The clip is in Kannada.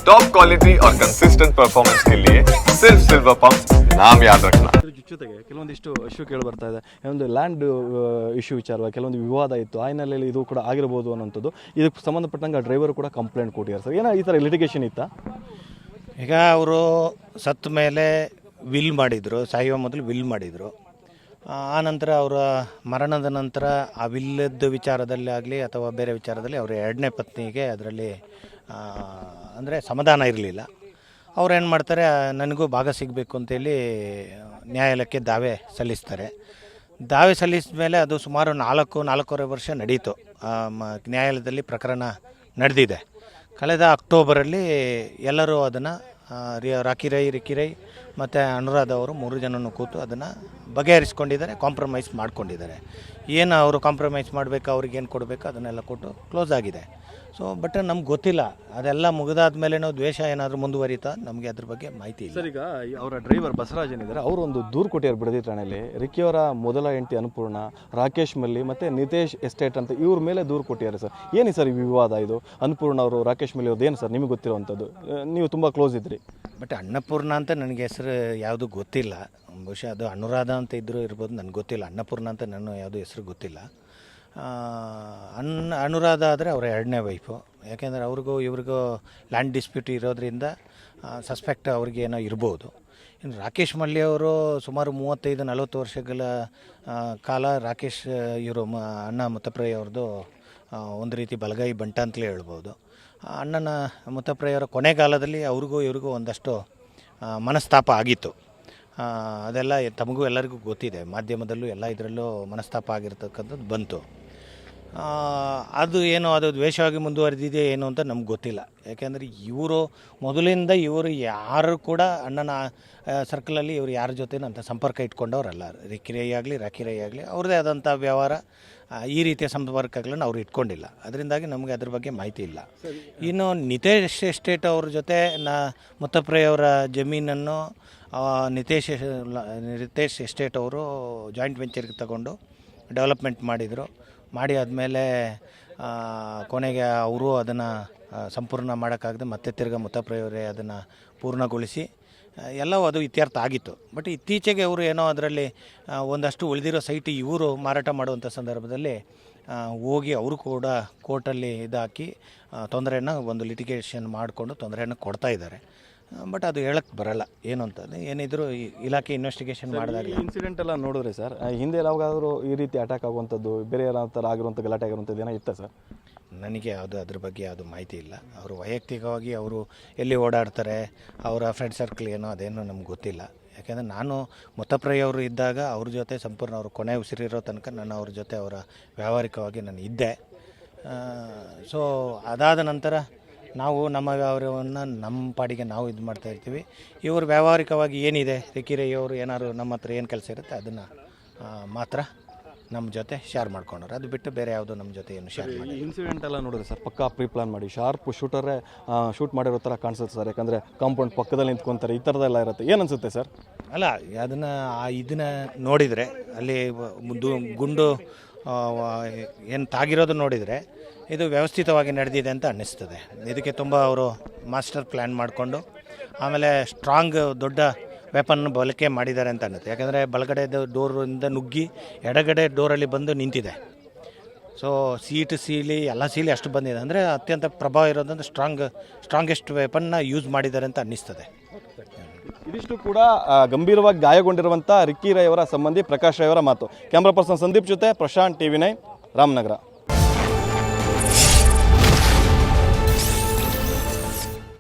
टॉप क्वालिटी और कंसिस्टेंट परफॉर्मेंस के लिए सिर्फ सिल्वर पंप्स नाम याद रखना. ಜೊತೆಗೆ ಕೆಲವೊಂದಿಷ್ಟು ಇಶ್ಯೂ ಕೇಳಿ ಬರ್ತಾ ಇದೆ. ಒಂದು ಲ್ಯಾಂಡ್ ಇಶ್ಯೂ ವಿಚಾರವಾಗಿ ಕೆಲವೊಂದು ವಿವಾದ ಇತ್ತು, ಆ ಹಿನ್ನೆಲೆಯಲ್ಲಿ ಇದು ಕೂಡ ಆಗಿರಬಹುದು ಅನ್ನೋಂಥದ್ದು. ಇದಕ್ಕೆ ಸಂಬಂಧಪಟ್ಟಂಗೆ ಡ್ರೈವರ್ ಕೂಡ ಕಂಪ್ಲೇಂಟ್ ಕೊಟ್ಟಿದ್ದಾರೆ ಸರ್. ಏನೋ ಈ ಥರ ಲಿಟಿಗೇಷನ್ ಇತ್ತಾ? ಈಗ ಅವರು ಸತ್ತ ಮೇಲೆ ವಿಲ್ ಮಾಡಿದರು, ಸಾಯುವ ಮೊದಲು ವಿಲ್ ಮಾಡಿದರು. ಆನಂತರ ಅವರ ಮರಣದ ನಂತರ ಆ ವಿಲ್ಲದ ವಿಚಾರದಲ್ಲಿ ಆಗಲಿ ಅಥವಾ ಬೇರೆ ವಿಚಾರದಲ್ಲಿ ಅವರ ಎರಡನೇ ಪತ್ನಿಗೆ ಅದರಲ್ಲಿ ಅಂದರೆ ಸಮಾಧಾನ ಇರಲಿಲ್ಲ. ಅವ್ರು ಏನು ಮಾಡ್ತಾರೆ, ನನಗೂ ಭಾಗ ಸಿಗಬೇಕು ಅಂತೇಳಿ ನ್ಯಾಯಾಲಯಕ್ಕೆ ದಾವೆ ಸಲ್ಲಿಸ್ತಾರೆ. ದಾವೆ ಸಲ್ಲಿಸಿದ ಮೇಲೆ ಅದು ಸುಮಾರು 4.5 ವರ್ಷ ನಡೀತು. ನ್ಯಾಯಾಲಯದಲ್ಲಿ ಪ್ರಕರಣ ನಡೆದಿದೆ. ಕಳೆದ ಅಕ್ಟೋಬರಲ್ಲಿ ಎಲ್ಲರೂ ಅದನ್ನು ರಿಕ್ಕಿ ರೈ ಮತ್ತು ಅನುರಾಧ ಅವರು 3 ಜನನೂ ಕೂತು ಅದನ್ನು ಬಗೆಹರಿಸ್ಕೊಂಡಿದ್ದಾರೆ, ಕಾಂಪ್ರಮೈಸ್ ಮಾಡ್ಕೊಂಡಿದ್ದಾರೆ. ಏನು ಅವರು ಕಾಂಪ್ರಮೈಸ್ ಮಾಡಬೇಕು, ಅವ್ರಿಗೆ ಏನು ಕೊಡಬೇಕು ಅದನ್ನೆಲ್ಲ ಕೊಟ್ಟು ಕ್ಲೋಸ್ ಆಗಿದೆ. ಸೊ ಬಟ್ ನಮ್ಗೆ ಗೊತ್ತಿಲ್ಲ, ಅದೆಲ್ಲ ಮುಗಿದಾದ ಮೇಲೆ ದ್ವೇಷ ಏನಾದರೂ ಮುಂದುವರಿತಾ ನಮಗೆ ಅದ್ರ ಬಗ್ಗೆ ಮಾಹಿತಿ ಇಲ್ಲ. ಸರ್, ಈಗ ಅವರ ಡ್ರೈವರ್ ಬಸವರಾಜ್ ಏನಿದ್ದಾರೆ ಅವರು ಒಂದು ದೂರು ಕೊಟ್ಟಿದ್ದಾರೆ ಬಿಡದಿ ಠಾಣೆಯಲ್ಲಿ. ರಿಕ್ಕಿಯವರ ಮೊದಲ ಹೆಂಡತಿ ಅನ್ನಪೂರ್ಣ, ರಾಕೇಶ್ ಮಲ್ಲಿ ಮತ್ತು ನಿತೇಶ್ ಎಸ್ಟೇಟ್ ಅಂತ ಇವ್ರ ಮೇಲೆ ದೂರು ಕೊಟ್ಟಿದ್ದಾರೆ ಸರ್. ಏನು ಸರ್ ಈ ವಿವಾದ? ಇದು ಅನ್ನಪೂರ್ಣ ಅವರು, ರಾಕೇಶ್ ಮಲ್ಲಿ ಅವ್ರದ್ದು ಏನು ಸರ್ ನಿಮಗೆ ಗೊತ್ತಿರುವಂಥದ್ದು? ನೀವು ತುಂಬ ಕ್ಲೋಸ್ ಇದ್ರಿ. ಬಟ್ ಅನ್ನಪೂರ್ಣ ಅಂತ ನನಗೆ ಹೆಸರು ಯಾವುದು ಗೊತ್ತಿಲ್ಲ. ಬಹುಶಃ ಅದು ಅನುರಾಧ ಅಂತ ಇದ್ದರೂ ಇರ್ಬೋದು, ನನಗೆ ಗೊತ್ತಿಲ್ಲ. ಅನ್ನಪೂರ್ಣ ಅಂತ ನಾನು ಯಾವುದೂ ಹೆಸರು ಗೊತ್ತಿಲ್ಲ. ಅನುರಾಧ ಆದರೆ ಅವರ ಎರಡನೇ ವೈಫು. ಯಾಕೆಂದರೆ ಅವ್ರಿಗೂ ಇವ್ರಿಗೂ ಲ್ಯಾಂಡ್ ಡಿಸ್ಪ್ಯೂಟ್ ಇರೋದ್ರಿಂದ ಸಸ್ಪೆಕ್ಟ್ ಅವ್ರಿಗೇನೋ ಇರ್ಬೋದು. ಇನ್ನು ರಾಕೇಶ್ ಮಲ್ಲಿ ಅವರು ಸುಮಾರು 35-40 ವರ್ಷಗಳ ಕಾಲ ರಾಕೇಶ್ ಇವರು ಅಣ್ಣ ಮುತ್ತಪ್ರಯ್ಯ ಅವ್ರದ್ದು ಒಂದು ರೀತಿ ಬಲಗೈ ಬಂಟ ಅಂತಲೇ ಹೇಳ್ಬೋದು. ಅಣ್ಣನ ಮುತ್ತಪ್ರಯ್ಯವರ ಕೊನೆಗಾಲದಲ್ಲಿ ಅವ್ರಿಗೂ ಇವ್ರಿಗೂ ಒಂದಷ್ಟು ಮನಸ್ತಾಪ ಆಗಿತ್ತು. ಅದೆಲ್ಲ ತಮಗೂ ಎಲ್ಲರಿಗೂ ಗೊತ್ತಿದೆ. ಮಾಧ್ಯಮದಲ್ಲೂ ಎಲ್ಲ ಇದರಲ್ಲೂ ಮನಸ್ತಾಪ ಆಗಿರ್ತಕ್ಕಂಥದ್ದು ಬಂತು. ಅದು ಏನೋ ಅದು ದ್ವೇಷವಾಗಿ ಮುಂದುವರೆದಿದೆ ಏನು ಅಂತ ನಮ್ಗೆ ಗೊತ್ತಿಲ್ಲ. ಯಾಕೆಂದರೆ ಇವರು ಮೊದಲಿಂದ ಇವರು ಯಾರು ಕೂಡ ಅಣ್ಣನ ಸರ್ಕಲಲ್ಲಿ ಇವರು ಯಾರ ಜೊತೆ ಅಂತ ಸಂಪರ್ಕ ಇಟ್ಕೊಂಡವರಲ್ಲ. ರಾಕಿ ರೈ ಆಗಲಿ ಅವ್ರದ್ದೇ ಆದಂಥ ವ್ಯವಹಾರ, ಈ ರೀತಿಯ ಸಂಪರ್ಕಗಳನ್ನು ಅವ್ರು ಇಟ್ಕೊಂಡಿಲ್ಲ. ಅದರಿಂದಾಗಿ ನಮಗೆ ಅದ್ರ ಬಗ್ಗೆ ಮಾಹಿತಿ ಇಲ್ಲ. ಇನ್ನು ನಿತೇಶ್ ಎಸ್ಟೇಟ್ ಅವ್ರ ಜೊತೆ ಮುತ್ತಪ್ರಯ್ಯವರ ಜಮೀನನ್ನು ನಿತೇಶ್ ಎಸ್ಟೇಟ್ ಅವರು ಜಾಯಿಂಟ್ ವೆಂಚರ್ಗೆ ತಗೊಂಡು ಡೆವಲಪ್ಮೆಂಟ್ ಮಾಡಿ ಆದಮೇಲೆ ಕೊನೆಗೆ ಅವರು ಅದನ್ನು ಸಂಪೂರ್ಣ ಮಾಡೋಕ್ಕಾಗದೆ ಮತ್ತೆ ತಿರ್ಗಿ ಮುತ್ತಪ್ರಯವರೇ ಅದನ್ನು ಪೂರ್ಣಗೊಳಿಸಿ ಎಲ್ಲವೂ ಅದು ಇತ್ಯರ್ಥ ಆಗಿತ್ತು. ಬಟ್ ಇತ್ತೀಚೆಗೆ ಅವರು ಏನೋ ಅದರಲ್ಲಿ ಒಂದಷ್ಟು ಉಳಿದಿರೋ ಸೈಟ್ ಇವರು ಮಾರಾಟ ಮಾಡುವಂಥ ಸಂದರ್ಭದಲ್ಲಿ ಹೋಗಿ ಅವರು ಕೂಡ ಕೋರ್ಟಲ್ಲಿ ಇದಾಕಿ ತೊಂದರೆಯನ್ನು ಒಂದು ಲಿಟಿಗೇಷನ್ ಮಾಡಿಕೊಂಡು ತೊಂದರೆಯನ್ನು ಕೊಡ್ತಾಯಿದ್ದಾರೆ. ಬಟ್ ಅದು ಹೇಳಕ್ಕೆ ಬರಲ್ಲ ಏನು ಅಂತಂದರೆ. ಏನಿದ್ರು ಇಲಾಖೆ ಇನ್ವೆಸ್ಟಿಗೇಷನ್ ಮಾಡಿದಾಗ ಇನ್ಸಿಡೆಂಟ್ ಎಲ್ಲ ನೋಡಿದ್ರೆ ಸರ್, ಹಿಂದೆ ಯಾವಾಗಾದರೂ ಈ ರೀತಿ ಅಟ್ಯಾಕ್ ಆಗುವಂಥದ್ದು, ಬೇರೆ ಯಾವ ಥರ ಆಗಿರುವಂಥ ಗಲಾಟೆ ಆಗಿರುವಂಥದ್ದು ಏನೋ ಇತ್ತಾ ಸರ್? ನನಗೆ ಅದ್ರ ಬಗ್ಗೆ ಯಾವುದು ಮಾಹಿತಿ ಇಲ್ಲ. ಅವರು ವೈಯಕ್ತಿಕವಾಗಿ ಅವರು ಎಲ್ಲಿ ಓಡಾಡ್ತಾರೆ, ಅವರ ಫ್ರೆಂಡ್ ಸರ್ಕಲ್ ಏನೋ ಅದೇನೋ ನಮ್ಗೆ ಗೊತ್ತಿಲ್ಲ. ಯಾಕೆಂದರೆ ನಾನು ಮುತ್ತಪ್ರಯ್ಯವರು ಇದ್ದಾಗ ಅವ್ರ ಜೊತೆ ಸಂಪೂರ್ಣ ಅವರು ಕೊನೆ ಉಸಿರಿರೋ ತನಕ ನಾನು ಅವ್ರ ಜೊತೆ ಅವರ ವ್ಯಾವಹಾರಿಕವಾಗಿ ನಾನು ಇದ್ದೆ. ಸೊ ಅದಾದ ನಂತರ ನಾವು ನಮ್ಮ ವ್ಯವಹಾರವನ್ನು ನಮ್ಮ ಪಾಡಿಗೆ ನಾವು ಇದು ಮಾಡ್ತಾಯಿರ್ತೀವಿ. ಇವರು ವ್ಯಾವಹಾರಿಕವಾಗಿ ಏನಿದೆ, ರಿಕ್ಕಿ ರೈ ಅವರು ಏನಾದ್ರು ನಮ್ಮ ಹತ್ರ ಏನು ಕೆಲಸ ಇರುತ್ತೆ ಅದನ್ನು ಮಾತ್ರ ನಮ್ಮ ಜೊತೆ ಶೇರ್ ಮಾಡ್ಕೊಂಡ್ರು. ಅದು ಬಿಟ್ಟು ಬೇರೆ ಯಾವುದು ನಮ್ಮ ಜೊತೆ ಏನು ಶೇರ್ ಮಾಡಿ. ಇನ್ಸಿಡೆಂಟ್ ಎಲ್ಲ ನೋಡಿದ್ರೆ ಸರ್ ಪಕ್ಕಾ ಪ್ರೀ ಪ್ಲಾನ್ ಮಾಡಿ ಶಾರ್ಪ್ ಶೂಟರೇ ಶೂಟ್ ಮಾಡಿರೋ ಥರ ಕಾಣಿಸುತ್ತೆ ಸರ್. ಯಾಕಂದರೆ ಕಾಂಪೌಂಡ್ ಪಕ್ಕದಲ್ಲಿ ನಿಂತ್ಕೊತಾರೆ, ಈ ಥರದ್ದೆಲ್ಲ ಇರುತ್ತೆ. ಏನು ಅನಿಸುತ್ತೆ ಸರ್? ಅಲ್ಲ, ಇದನ್ನು ನೋಡಿದರೆ ಅಲ್ಲಿ ಗುಂಡು ಏನು ತಾಗಿರೋದು ನೋಡಿದರೆ ಇದು ವ್ಯವಸ್ಥಿತವಾಗಿ ನಡೆದಿದೆ ಅಂತ ಅನ್ನಿಸ್ತದೆ. ಇದಕ್ಕೆ ತುಂಬ ಅವರು ಮಾಸ್ಟರ್ ಪ್ಲ್ಯಾನ್ ಮಾಡಿಕೊಂಡು ಆಮೇಲೆ ಸ್ಟ್ರಾಂಗ್ ದೊಡ್ಡ ವೆಪನ್ ಬಳಕೆ ಮಾಡಿದ್ದಾರೆ ಅಂತ ಅನ್ನುತ್ತೆ. ಯಾಕಂದರೆ ಬಲಗಡೆ ಡೋರಿಂದ ನುಗ್ಗಿ ಎಡಗಡೆ ಡೋರಲ್ಲಿ ಬಂದು ನಿಂತಿದೆ. ಸೊ ಸೀಲಿ ಎಲ್ಲ ಸೀಲಿ ಅಷ್ಟು ಬಂದಿದೆ ಅಂದರೆ ಅತ್ಯಂತ ಪ್ರಭಾವ ಇರೋದಂದ್ರೆ ಸ್ಟ್ರಾಂಗೆಸ್ಟ್ ವೆಪನ್ನ ಯೂಸ್ ಮಾಡಿದ್ದಾರೆ ಅಂತ ಅನ್ನಿಸ್ತದೆ. ಇದಿಷ್ಟು ಕೂಡ ಗಂಭೀರವಾಗಿ ಗಾಯಗೊಂಡಿರುವಂಥ ರಿಕ್ಕಿ ರೈ ಅವರ ಸಂಬಂಧಿ ಪ್ರಕಾಶ್ ರೈ ಅವರ ಮಾತು. ಕ್ಯಾಮ್ರಾ ಪರ್ಸನ್ ಸಂದೀಪ್ ಜೊತೆ ಪ್ರಶಾಂತ್, TV9 ರಾಮನಗರ.